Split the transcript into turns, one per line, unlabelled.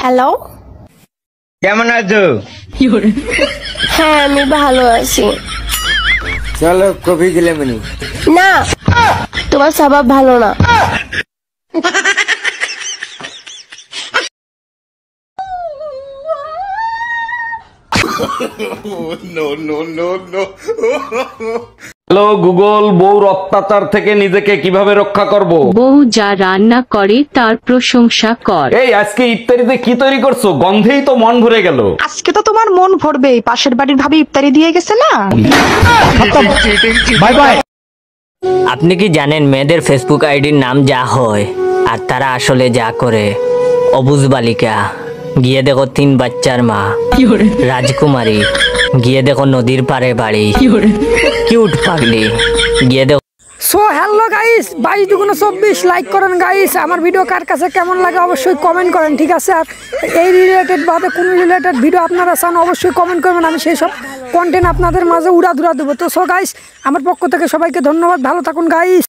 Hello,
কেমন আছো?
হ্যাঁ আমি ভালো আছি।
চলো কফি খেলে মনি।
না, তোমার স্বভাব ভালো না।
হ্যালো গুগল, বউর অত্যাচার থেকে নিজেকে কিভাবে রক্ষা করব?
বউ যা রান্না করে তার প্রশংসা কর।
এই আজকে ইফতারিতে কি তৈরি করছো? গন্ধেই তো মন ভরে গেল।
আজকে তো তোমার মন ভরবেই, পাশের বাড়ির ভাবি ইফতারি দিয়ে গেছে না।
Bye bye.
আপনি কি জানেন মেয়েদের ফেসবুক আইডির নাম যা হয় আর তারা আসলে যা করে? অবুজ বালিকা গিয়ে দেখো 3 বাচ্চার মা, রাজকুমারী গিয়ে দেখো নদীর পাড়ে বাড়ি, কিউট পাগলি গিয়ে দেখো।
সো হ্যালো গাইস, 22/24 লাইক করেন গাইস। আমার ভিডিও কার কাছে কেমন লাগে অবশ্যই কমেন্ট করেন, ঠিক আছে? আর এই রিলেটেড বাদে কোনো রিলেটেড ভিডিও আপনারা চান অবশ্যই কমেন্ট করবেন, আমি সেই সব কন্টেন্ট আপনাদের মাঝে উড়াধুরা দেবো। তো সো গাইস, আমার পক্ষ থেকে সবাইকে ধন্যবাদ, ভালো থাকুন গাইস।